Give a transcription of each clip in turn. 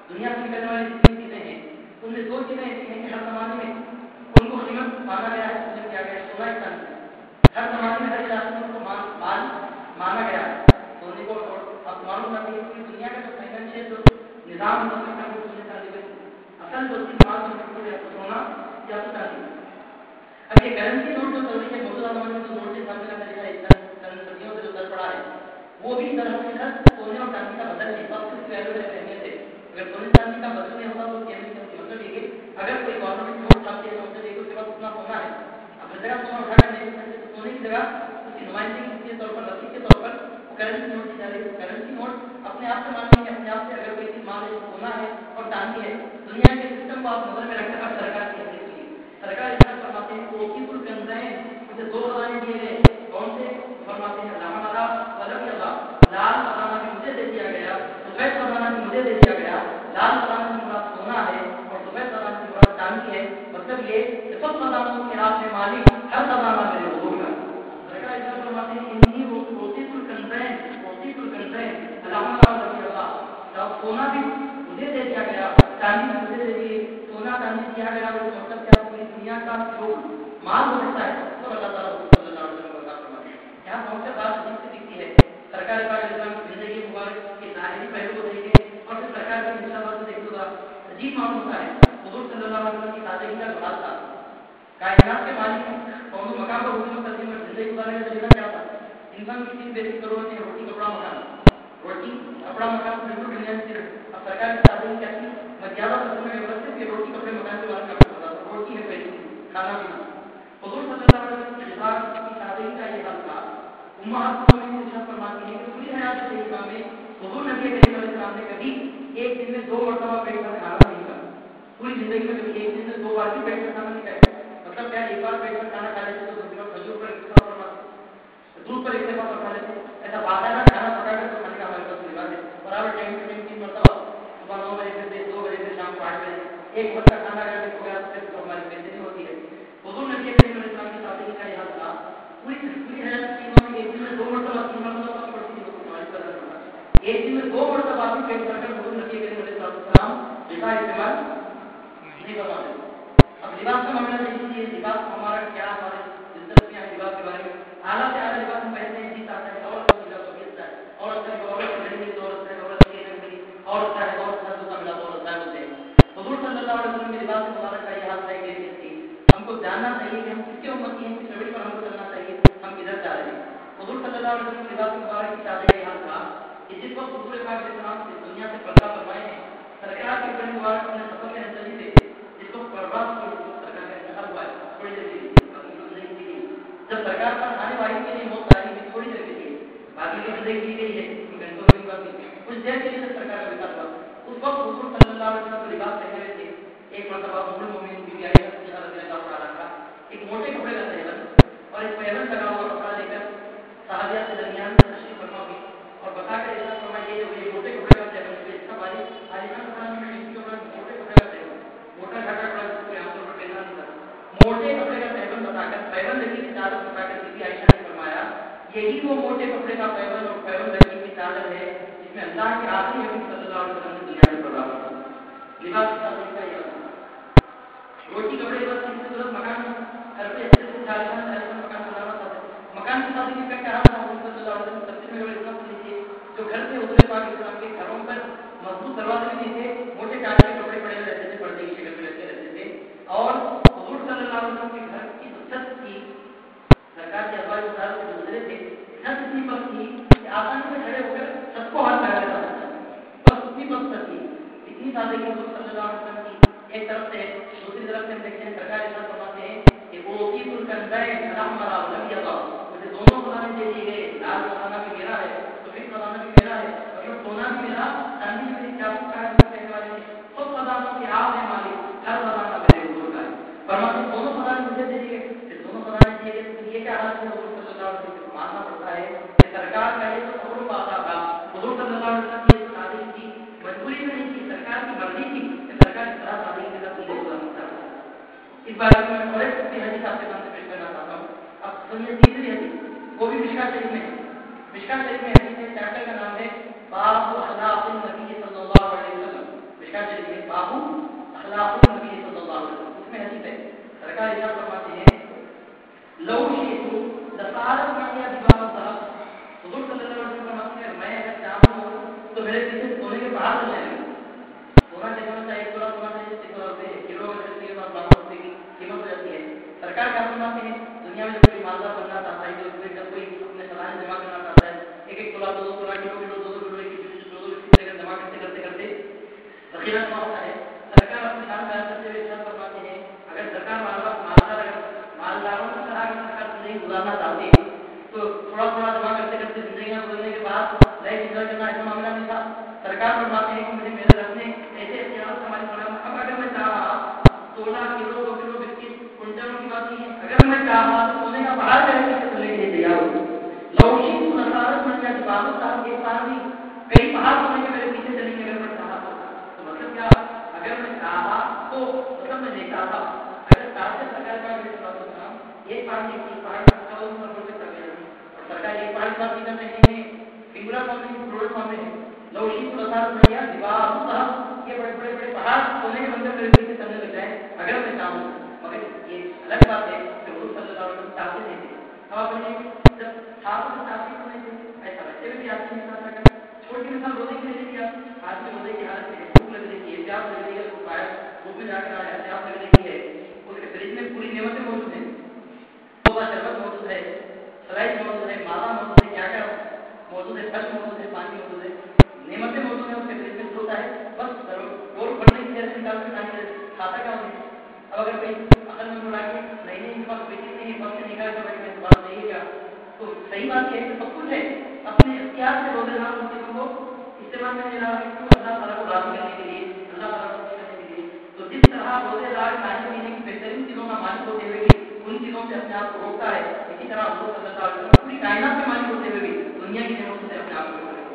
دنیا سے نکلنے والی جتنی چیزیں ہیں ان میں دو چیزیں ایسی ہیں کہ ہر زمانے میں ان کو قیمت مانا گیا ہے، پوجن کیا گیا ہے، سونا ایک چاندی ہر زمانے میں ہر علاقے میں ان کو مال مانا گیا ہے سونے کو. اور اب معلوم کرتے ہیں کہ دنیا کا جو فائنینشیل جو نظام مطلب ہے وہ سونے چاندی میں اصل جو چیز مال جو ہے تو سونا یا تو چاندی. اب یہ کرنسی نوٹ جو چل رہی ہے موجودہ زمانے میں جو نوٹ کے سامنے کا طریقہ ہے چند صدیوں سے جو چل پڑا ہے وہ بھی در حقیقت سونے اور چاندی کا بدل ہے. سب سے ویلیو ہے اہمیت ہے. اگر سونے چاندی کا بدل نہیں ہوتا تو قیمت نہیں ہوتی. مطلب یہ کہ اگر کوئی گورنمنٹ نوٹ چھاپتی ہے تو مطلب یہ کہ اس کے پاس اتنا سونا ہے. اب ہر جگہ سونا اٹھا کر نہیں سکتے تو سونے کی جگہ اس کی نمائندگی کے طور پر رسید کے طور پر وہ کرنسی نوٹ دی جا رہی ہے. کرنسی نوٹ اپنے آپ سے مانیں گے اپنے آپ سے اگر کوئی چیز مان لے سونا ہے اور چاندی ہے دنیا کے سسٹم کو آپ نظر میں رکھ کر اب سرکار کی حیثیت لیے سرکار اس طرح فرماتے ہیں کہ وکیل الکنزین مجھے دو خزانے دیے گئے. کون سے؟ فرماتے ہیں علامہ ولم اللہ لال خزانہ بھی مجھے دے دیا گیا، سفید خزانہ بھی مجھے دے دیا گیا. لال خزانہ کی مراد سونا ہے اور سفید خزانہ کی مراد چاندی ہے. مطلب یہ کہ سب خزانوں کے آپ میں مالک ہر خزانہ میرے حضور کا. سرکار اس طرح فرماتے ہیں انی وکیل الکنزین علامہ ولم اللہ سونا بھی مجھے دے دیا گیا، چاندی بھی مجھے دے دی. سونا چاندی دیا گیا تو مطلب کیا پوری دنیا کا جو مال ہو سکتا ہے تو اللہ تعالیٰ صلی اللہ علیہ وسلم کا فرماتے ہیں. یہاں پہنچ کر بات عجیب سے دکھتی ہے. سرکار پاک اسلام کی زندگی مبارک کے ظاہری پہلو کو دیکھیں اور پھر سرکار کے انشاءاللہ سے دیکھو گا عجیب معلوم ہوتا ہے. حضور صلی اللہ علیہ وسلم کی سادگی کا جواب تھا. کائنات کے مالک کون مقام پر حکومت کرتے ہیں زندگی گزارنے کا طریقہ کیا تھا؟ انسان کی تین بیسک ضرورتیں ہیں: روٹی کپڑا مکان. روٹی کپڑا مکان بالکل بنیادی چیز. اب سرکار کی سادگی کیا تھی؟ زیادہ پسند ہے بس کہ روٹی کپڑے مکان کے بارے میں آپ کو بتا دوں. روٹی ہے پہلی کھانا پینا. حضور صلی اللہ علیہ وسلم کی لباس کی سادگی کا یہ حال تھا. امہات المومنین ارشاد فرماتی ہیں کہ پوری حیات طیبہ میں حضور نبی کریم علیہ السلام نے کبھی ایک دن میں 2 مرتبہ پیٹ بھر کھانا نہیں کھایا. پوری زندگی میں کبھی ایک دن میں 2 بار بھی پیٹ بھر کھانا نہیں کھایا. مطلب کیا ایک بار پیٹ بھر کھانا کھا لیتے تو دوسری بار کھجور پر اکتفا فرماتے، دودھ پر اکتفا فرما لیتے. ایسا باقاعدہ کھانا پکا کر تو کھانے کا ہمارے پاس رواج ہے. برابر ٹائم ٹو ٹائم 3 مرتبہ صبح 9 بجے سے 2 بجے سے شام کو 8 بجے ایک وقت کا کھانا اگر ہو گیا تو پھر تو ہماری بے چینی ہوتی ہے. حضور نبی کریم علیہ السلام کی سادگی کا یہ حال تھا. پوری حیات طیبہ میں ایک دن میں 2 مرتبہ 3 مرتبہ پڑتی تھی. ایک دن میں 2 مرتبہ بھی پیٹ بھر کر حضور نبی کریم علیہ السلام غذا استعمال نہیں فرماتے. اب لباس کا معاملہ دیکھیے. لباس ہمارا کیا ہمارے دلچسپیاں ہیں لباس کے بارے میں. اعلیٰ سے اعلیٰ لباس ہم پہنتے ہیں جیتا ہے اور عورت کا عورت کی گھڑی تو عورت ہے عورت کی گھڑی عورت کا ہے عورت کا جوتا ملا تو عورت کا ہوتے ہیں. حضور صلی اللہ علیہ وسلم کے لباس مبارک کا یہ حال ہے کہ تھی. ہم کو جاننا چاہیے کہ ہم کس کے امتی ہیں کس روش پر ہم کو چلنا چاہیے ہم کدھر جا رہے ہیں. حضور صلی اللہ علیہ وسلم کے لباس مبارک کی شادی کا یہ حال تھا کہ جس وقت حضور پاک علیہ السلام اس دنیا سے پردہ فرمائے ہیں سرکار کے بڑے مبارک اپنے سفر کے نتیجے سے جس کو پرواز کی سرکار کا انتقال ہوا ہے تھوڑی دیر کے لیے. جب سرکار پر آنے والی کے لیے موت آئی ہے تھوڑی دیر کے لیے باقی کی زندگی دی گئی ہے گھنٹوں کی بات نہیں کچھ دیر کے لیے جب سرکار کا وکاس ہوا اس وقت حضور صلی اللہ علیہ وسلم کو لباس پہنے ہوئے تھے. ایک مرتبہ ام المومنین بی بی عائشہ رضی اللہ تعالیٰ عنہا ایک موٹے کپڑے کا تہبند اور ایک پیبند لگا ہوا کپڑا لے کر صحابیہ کے درمیان تشریف فرما ہوئی اور بتا کر ارشاد فرمایا یہ موٹے کپڑے کا تہبند اس کا باری عالیشان کپڑا نہیں کپڑا موٹے کپڑے کا تہبند موٹا گھاٹا کپڑا جس کو عام طور پر پہننا نہیں تھا موٹے کپڑے کا تہبند بتا کر پیبند لگی کی چادر بتا کر بی بی عائشہ نے فرمایا یہی وہ موٹے کپڑے کا پیبند اور پیبند لگی کی چادر ہے جس میں اللہ کے آخری حبیب صلی اللہ علیہ وسلم نے دنیا میں پیدا ہوا. لباس کا طریقہ یہ روٹی کپڑے بس اس کی ضرورت مکان گھر پہ اچھے سے چالیس مکان بنانا تھا. مکان کی سادگی کا کیا حال تھا حضور صلی اللہ علیہ وسلم تفسیر میں بڑے سب لیجیے جو گھر سے حضور پاک اسلام کے گھروں پر مضبوط دروازے بھی نہیں تھے موٹے کاٹ کے کپڑے پڑے ہوئے رہتے تھے پردے کی شکل میں رہتے تھے. اور حضور صلی اللہ علیہ وسلم کے گھر کی جو چھت تھی سرکار کے ازواج کے جو گزرے تھے چھت اتنی پست تھی کہ آسانی سے کھڑے ہو کر چھت کو ہاتھ لگا لیتا تھا. بس اتنی پست تھی اتنی سادگی حضور صلی اللہ علیہ وسلم کی. ایک طرف سے دوسری طرف سے دیکھتے ہیں سرکار ارشاد فرماتے ہیں کہ وہ عقیب الکنزین الاحمر والاbyض مجھے دونوں خزانے دے دیے گئے. لال خزانہ بھی میرا ہے سفید خزانہ بھی میرا ہے مطلب سونا بھی میرا چاندی بھی میری. کیا کہنے والے ہیں سب خزانوں کے آپ ہیں مالک ہر خزانہ میرے حضور کا ہے. فرماتے ہیں دونوں خزانے مجھے دے دیے گئے. پھر دونوں خزانے دیے گئے تو یہ کیا حالت ہے حضور صلی اللہ علیہ وسلم کو ماننا پڑتا ہے کہ سرکار کا یہ تو خبر پاتا تھا. حضور صلی اللہ علیہ وسلم کی یہ تعلیم تھی مجبوری میں نہیں تھی سرکار کی مرضی تھی کہ سرکار اس طرح تعلیم کے ساتھ نہیں گزارنا چاہتا. اس بارے میں اور ایک حدیث آپ کے سامنے پیش کرنا چاہتا ہوں. اب سنیے تیسری حدیث وہ بھی مشکاۃ شریف میں ہے. مشکاۃ شریف میں حدیث ہے چیپٹر کا نام ہے باب اخلاق النبی صلی اللہ علیہ وسلم، مشکات شریف میں باب اخلاق النبی صلی اللہ علیہ وسلم، اس میں حدیث ہے سرکار ارشاد فرماتے ہیں لو شئت لصارت معي جبال الذهب، حضور صلی اللہ علیہ وسلم فرماتے ہیں میں اگر چاہوں تو میرے پیچھے سونے کے پہاڑ بن جائیں گے، سونا کتنا چاہیے، ایک تولا سونا چاہیے، 100 روپے کلو میں چلتی ہے، 5 روپے کی قیمت ہو جاتی ہے۔ سرکار کیا فرماتے ہیں دنیا میں جو کوئی مالدار بننا چاہتا ہے، جو کوئی اپنے سالانہ جمع کرنا چاہتا ہے، ایک تولا 2 تولا کلو 2 کلو جمع کرتے کرتے کرتے ذخیرہ جمع ہوتا ہے۔ سرکار اپنے شان بیان کرتے ہوئے ارشاد فرماتے ہیں اگر سرکار مالداروں کی طرح اگر سرکار زندگی گزارنا چاہتے ہیں تو تھوڑا تھوڑا جمع کرتے کرتے زندگی گزرنے کے بعد لائف انجوائے کرنا ایسا معاملہ نہیں تھا۔ سرکار فرماتے ہیں کہ مجھے میرے رب نے ایسے اختیارات ہماری فراہم، اب اگر میں چاہا تولا کلو 2 کلو بسکٹ کنٹلوں کی بات نہیں ہے، اگر میں چاہا تو سونے کا پہاڑ میرے پیچھے چلنے کے لیے تیار ہوں۔ لوشی نصارت من کا جبالوں صاحب ایک بار بھی کئی پہاڑ سونے کے میرے پیچھے چلیں گے اگر میں چاہا تو مطلب کیا، اگر میں چاہا تو مطلب میں نہیں چاہتا، اگر چاہتے سرکار کا ایک پہاڑ نہیں تھی، پہاڑ کا اور سرکار ایک پہاڑ کی بات نہیں کر رہے ہیں، سنگولر فارم میں پلورل فارم میں لوشی نصارت من کا جبالوں صاحب یہ بڑے بڑے بڑے پہاڑ سونے کے بندے میرے پیچھے چلنے لگ جائیں اگر میں چاہوں، مگر یہ الگ بات ہے کہ حضور صلی اللہ علیہ وسلم چاہتے نہیں تھے۔ ہم اپنے جب چھاپ سے چاہتے نہیں تھے ایسا بچے بھی آتے ہیں انسان کا چھوٹی مثال روزے کی لے لیا، آج کے روزے کی حالت میں بھوک لگ رہی ہے، پیاس لگ رہی ہے، باہر دھوپ میں جا کر آیا ہے، پیاس لگ رہی ہے، اس کے فریج میں پوری نعمتیں موجود ہیں، شربت موجود ہے، سلائس موجود ہے، ماوا موجود ہے، کیا کیا موجود ہے، پھل موجود ہے، پانی موجود ہے، نعمتیں موجود ہیں، اس کے فریج میں ہوتا ہے، بس ڈور بڑھنے کی جیسے نکال کے کھانے کھاتا کیا ہوتا ہے۔ اب اگر کوئی عقل میں بڑھا کے نہیں اس وقت کوئی چیز نہیں ہے، وقت سے نکال کے بیٹھ میں بات نہیں ہے کیا، تو صحیح بات یہ ہے کہ سب کچھ ہے، اپنے اختیار سے روزے دار ان چیزوں کو استعمال میں لے رہا ہے کیوں اللہ تعالیٰ کو راضی کرنے کے لیے، اللہ تعالیٰ کو خوش کرنے کے لیے۔ تو جس طرح روزے دار کھانے پینے کی بہترین چیزوں کا مالک ہوتے ہوئے بھی ان چیزوں سے اپنے آپ کو روکتا ہے، اسی طرح حضور صلی اللہ علیہ وسلم پوری کائنات کے مالک ہوتے ہوئے بھی دنیا کی نعمتوں سے اپنے آپ کو روکتے ہیں۔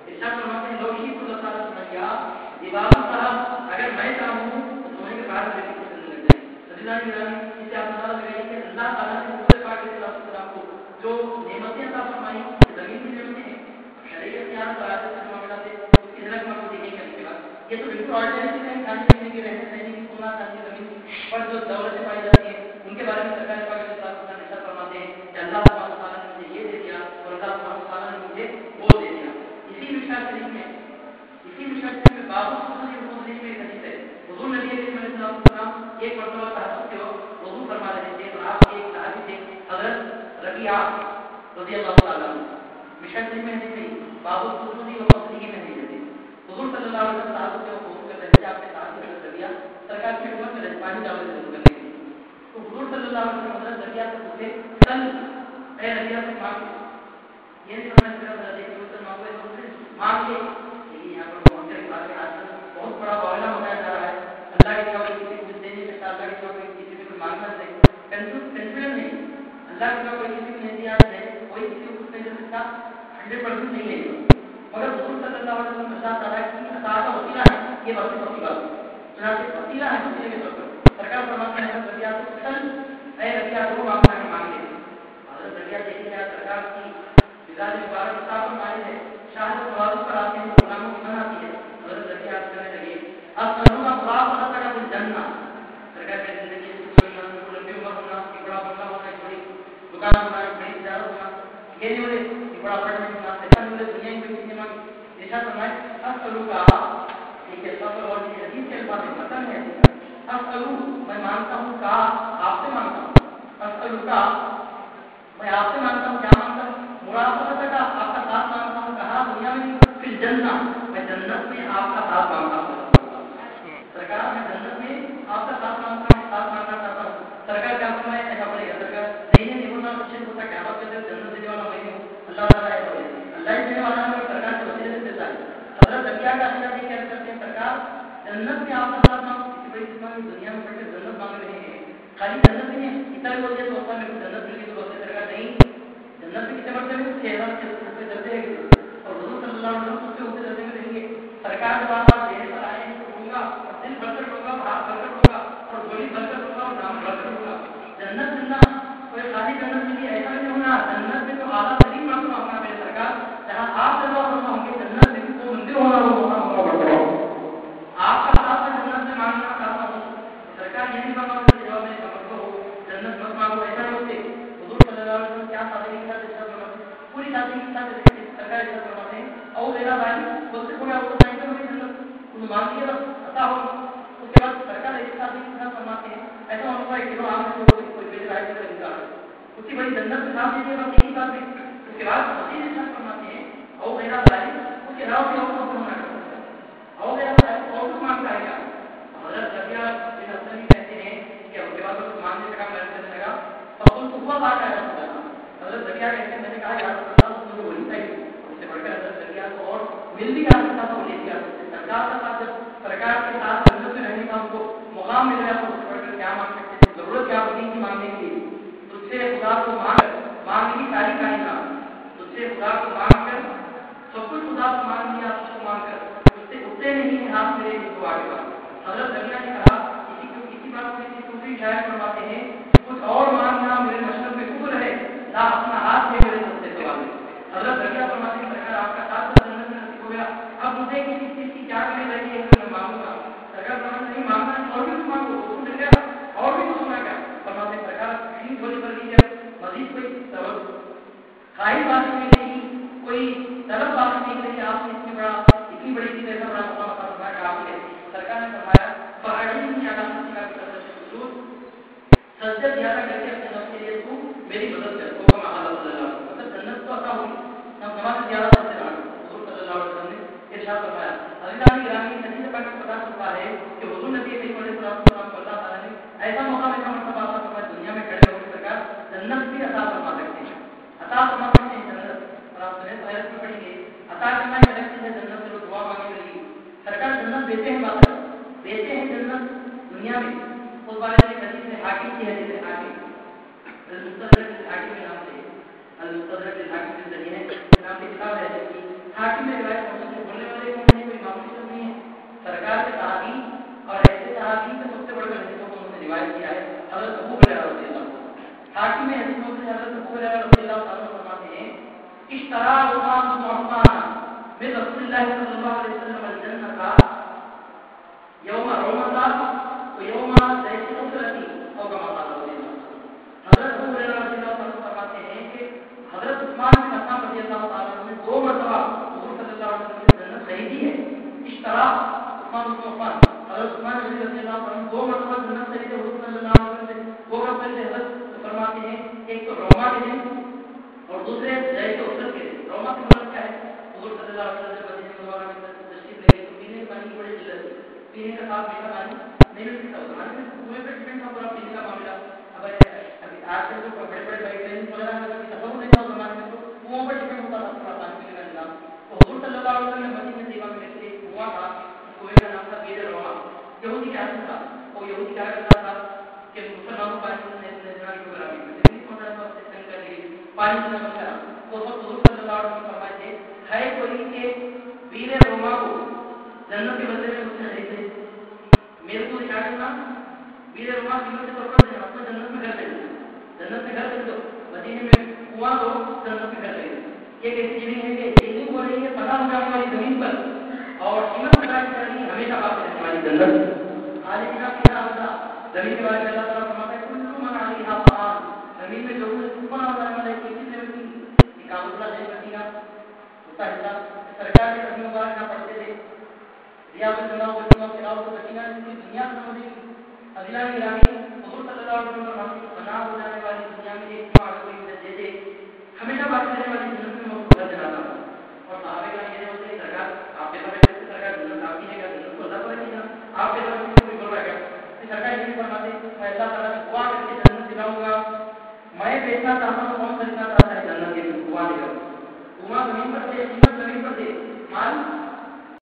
ارشاد فرماتے ہیں لوشی صلی اللہ علیہ وسلم دیوار صاحب اگر میں چاہوں تو سونے کے پہاڑ میرے پیچھے چلنے لگ جائیں۔ اسے آپ نظر لگائیں کہ اللہ تعالیٰ نے پورے پاک علیہ السلام کو جو نعمتیں عطا فرمائی، زمین کی نعمتیں ہیں، شرعی اختیار برابر سے معاملہ سے اس کی جھلک آپ کو دیکھیں گے کے بعد یہ تو بالکل آرڈینری چیزیں ہیں، کھانے پینے کی، رہنے سہنے کی، سونا چاندی زمین پر جو دولتیں پائی جاتی ہیں ان کے بارے میں سرکار پاک علیہ السلام ارشاد فرماتے ہیں کہ اللہ سبحانہ وتعالیٰ نے مجھے یہ دے دیا اور اللہ سبحانہ وتعالیٰ نے مجھے وہ دے دیا۔ اسی مشکات شریف میں باب السجود والوضوء میں ایک حدیث ہے، حضور نبی علیہ السلام ایک مرتبہ تہجد کے وقت وضو فرما رہے تھے اور آپ کے ایک صحابی تھے حضرت ربیعہ رضی اللہ تعالیٰ عنہ، مشکات شریف میں حدیث ہے باب السجود والوضوء میں حدیث ہے، حضور صلی اللہ علیہ وسلم تہجد کے وقت وضو کر رہے تھے، آپ کے صحابی حضرت ربیعہ سرکار کی خدمت میں پانی ڈال رہے تھے وضو کرنے کے لیے، تو حضور صلی اللہ علیہ وسلم حضرت ربیعہ سے پوچھے سل اے ربیعہ سے مانگ، یہ نہیں سمجھ رہا مانگ کے یہاں پر بہت بڑا معاملہ بتایا جا رہا ہے، اللہ کے سوا کسی کو کچھ دے نہیں سکتا، اللہ کے سوا کسی سے کوئی مانگنا نہیں، کنفیڈنس نہیں، اللہ کے سوا کوئی کسی کو نہیں دیا ہے، کوئی کسی کو کچھ نہیں دے سکتا، 100% نہیں ہے، مگر حضور صلی اللہ علیہ وسلم اللہ تعالیٰ کی عطا کا وسیلہ ہے، یہ بات پکی بات ہے، چنانچہ وسیلہ ہے، وسیلے کے طور پر سرکار فرماتے ہیں حضرت ربیعہ کو چل اے ربیعہ جو مانگنا ہے مانگ لے، حضرت ربیعہ دیکھیں کیا سرکار کی مزاج مبارک کتاب مائل ہے، شاہد نوازوں پر آتے ہیں تو غلاموں کی بن آتی ہے، حضرت ربیعہ کرنے لگے اب سنوں کا خواب پتہ چلا پھر جننا سرکار کی زندگی لمبی عمر ہونا، ایک بڑا بنگلہ ہونا، ایک بڑی دکان ہونا، ایک بڑی تجارت ہونا، یہ نہیں بولے ایک بڑا اپارٹمنٹ ہونا، ایسا نہیں بولے دنیا کی کوئی چیزیں مانگی، ایسا فرمائے اب سنوں کا ایک الفاظ اور حدیث کے الفاظ ہے، پتہ نہیں ہے اب سنوں میں مانگتا ہوں کا آپ سے مانگتا ہوں، اب سنوں کا میں آپ سے مانگتا ہوں، کیا مانگتا ہوں؟ مرافقت کا آپ کا ساتھ مانگتا ہوں، کہا دنیا میں پھر جنت میں جنت میں آپ کا ساتھ مانگتا ہوں، سرکار میں جنت میں آپ کا ساتھ مانگتا ہوں، ساتھ مانگنا چاہتا ہوں، سرکار کیا فرمائے ایسا بولے گا سرکار نہیں ہونا کچھ ہوتا کیا بات کرتے جنت دینے والا میں ہوں، اللہ تعالیٰ ایسا بولے اللہ ہی دینے والا ہے، سرکار کے وسیلے سے دیتا ہے، حضرت ربیعہ کا عقیدہ یہ کہہ کرتے ہیں سرکار جنت میں آپ کا ساتھ مانگو، کسی بڑی قسم کی دنیا میں پڑھ کے جنت مانگ رہے ہیں، خالی جنت نہیں ہے اتنا بول دیا تو ہوتا میرے کو جنت مل گئی تو بولتے سرکار نہیں، جنت میں کتنے مرتبے میں چہرہ سے درجے ہیں اور حضور صلی اللہ علیہ وسلم اس سے اوپر درجے میں رہیں گے، سرکار جب آپ دینے پر آئے ہیں تو ہوگا اور دل بھر کر ہوگا، ہاتھ بھر کر ہوگا اور گولی بھر کر ہوگا اور نام بھر کر ہوگا، جنت ملنا کوئی خالی جنت ملی ایسا نہیں ہونا، جنت میں تو اعلیٰ ترین مرتبہ ہونا میرے سرکار، جہاں آپ جگہ ہونا ہوں گے جنت میں بھی وہ غیر والی خود سے کوئی آپ کو سائن کرو جنت مانگیے بس عطا ہو. اس کے بعد سرکار ایک ساتھ فرماتے ہیں ایسا ہوتا ہے کہ آپ نے کوئی بے رائے کا انکار اسی بڑی جنت میں نام دیجیے بس یہی بات ہے. اس کے بعد مسیح ارشاد فرماتے ہیں او غیر والی اس کے علاوہ بھی اور کو ہونا ہے او غیر والی اور کو مانگتا ہے کیا. حضرت زکریا بن اسلم کہتے ہیں کہ اس کے بعد وہ مانگنے لگا محنت کرنے لگا فقلت هو بات ہے رسول اللہ. حضرت زکریا کہتے ہیں میں نے کہا یا رسول اللہ مجھے وہی چاہیے. اس سے بڑھ کر حضرت زکریا کو اور مل بھی جا سکتا تھا وہ لے بھی آ سکتے. سرکار کا ساتھ جب سرکار کے ساتھ جنت میں رہنے کا ان کو مقام مل گیا تو اس سے بڑھ کر کیا مانگ سکتے تھے. ضرورت کیا ہوتی تھی مانگنے کی. تجھ سے خدا کو مانگنے کی ساری کائنات تجھ سے خدا کو مانگ کر سب کچھ خدا کو مانگ لیا اس کو مانگ کر اس سے اٹھتے نہیں ہیں ہاتھ میرے اس کو آگے بڑھ. حضرت زکریا نے کہا اسی بات کو کسی دوسری شاعر فرماتے ہیں کچھ اور مانگنا میرے مشرق میں کفر ہے لا اپنا ہاتھ دے میرے سب سے سوال. حضرت زکریا فرماتے ہیں سرکار آپ کا ساتھ جنت میں نصیب ہو گیا اب مجھے کسی چیز کی کیا کرنی لگی ہے میں مانگوں گا. سرکار فرماتے نہیں مانگنا اور بھی کچھ مانگو وہ مل گیا اور بھی کچھ مانگا. فرماتے ہیں سرکار کسی بولے پر لیجیے مزید کوئی سبب خواہش بات نہیں رہی کوئی طلب بات نہیں رہی آپ نے اتنی بڑی چیز ایسا بڑا موقع فرمایا کہ آپ نے. سرکار نے فرمایا فاعلنی علامت کا سجود سجدہ زیادہ کر کے اپنے نفس کے لیے تو میری مدد کر تو کما اللہ صلی اللہ علیہ وسلم مطلب جنت تو عطا ہوئی نماز زیادہ پڑھتے رہنا. حضور صلی اللہ علیہ وسلم نے ارشاد فرمایا عزیزان گرامی حدیث پاک میں پتہ چلتا ہے کہ حضور نبی کریم علیہ السلام کو اللہ تعالی نے ایسا موقع مرتبہ عطا فرمایا دنیا میں کھڑے ہو کر سرکار جنت بھی عطا فرما سکتے ہیں. عطا فرما سکتے ہیں جنت اور آپ سنیں آیت میں پڑھیں گے عطا کرنا ایک الگ چیز ہے. جنت سے دعا مانگنے لگی سرکار جنت دیتے ہیں بات دیتے ہیں جنت دنیا میں. اس بارے میں حدیث میں حاکم کی حدیث ہے حاکم المستدرک الحاکم کے نام سے المستدرک الحاکم کے ذریعے نام کی کتاب ہے جس کی حاکم میں روایت موجود ہے. بولنے والے کون ہیں کوئی معمولی شخص نہیں ہے. سرکار کے صحابی اور ایسے صحابی میں سب سے بڑھ کر حدیثوں کو انہوں نے روایت کیا ہے حضرت ابو ہریرہ رضی اللہ عنہ. حاکم میں حدیث موجود ہے حضرت ابو ہریرہ رضی اللہ عنہ فرماتے ہیں اشترى عثمان بن عفان من رسول الله صلى الله عليه وسلم الجنة يوم رمضان ويوم ذات الأسرة أو كما قال رضي الله. حضرت ابو ہریرہ رضی اللہ عنہ فرماتے ہیں کہ حضرت عثمان بن عفان رضی اللہ تعالی عنہ نے 2 مرتبہ حضور صلی اللہ علیہ وسلم کی جنت خریدی ہے. اشترى عثمان بن عفان حضرت عثمان رضی اللہ عنہ 2 مرتبہ جنت خریدی حضور صلی اللہ علیہ وسلم سے. وہ کب سے حضرت فرماتے ہیں ایک تو روما کے دن اور دوسرے ذات الأسرة کے دن. روما کا مطلب کیا ہے حضور صلی اللہ علیہ وسلم مدینے منورہ میں تشریف لے گئے تو پینے کا پانی بڑی قلت تھی. پینے کا صاف میٹھا پانی نہیں مل سکتا. زمانے میں کنویں پہ ڈپینڈ تھا پورا پینے کا معاملہ. اب آج کل جو بڑے بڑے بائک ٹرین وغیرہ کا تصور نہیں تھا زمانے میں تو کنووں پر ڈپینڈ ہوتا تھا پورا پانی پینے کا نظام. تو حضور صلی اللہ علیہ وسلم مدینے طیبہ میں سے ایک کنواں تھا. کنویں کا نام تھا بیر روما. یہودی کا حاصل تھا. وہ یہودی کیا کرتا تھا کہ مسلمانوں پانی پانی سے بند کرا. تو حضور صلی اللہ علیہ وسلم فرمائے تھے ہے کوئی کہ بیر روما کو جنت کے بدلے میں مجھ سے خریدے میرے کو کیا کرنا بیر روما قیمت کے طور پر دینا آپ کو جنت میں گھر دے دینا. جنت میں گھر دے دو مدینے میں کنواں دو جنت میں گھر دے دو. یہ کیسی چیزیں ہیں کہ چیزیں ہو رہی ہے پناہ ہو جانے والی زمین پر اور قیمت خرچ کر رہی ہے ہمیشہ باقی رہنے والی جنت. خالی کا پینا ہوتا زمین کے بارے میں اللہ تعالیٰ فرماتا ہے کل من علیہا فان زمین میں جو کچھ اوپر آ جانے والا ہے کسی سے بھی کام اللہ نہیں کرتی گا اس کا حصہ. سرکار کے قدم مبارک نہ پڑھتے تھے ریاض الجنہ والجنہ فراؤ کو بچینا اس کی دنیا سمجھی. عزیزان گرامی حضور صلی اللہ علیہ وسلم فرماتے ہیں فنا ہو جانے والی دنیا میں ایک کیوں اگر کوئی مجھے دے دے ہمیشہ باقی رہنے والی جنت میں وہ گھر جلاتا تھا. اور صحابہ کا یہ ہوتے ہیں سرکار آپ کے سمجھ سے سرکار جنت آپ کی جگہ جنت کو اللہ پر رکھے گا آپ کے سمجھ سے کوئی بول رہا ہے سرکار یہ فرماتے ہیں میں اللہ تعالیٰ سے دعا کر کے جنت دلاؤں گا. میں بیچنا چاہتا ہوں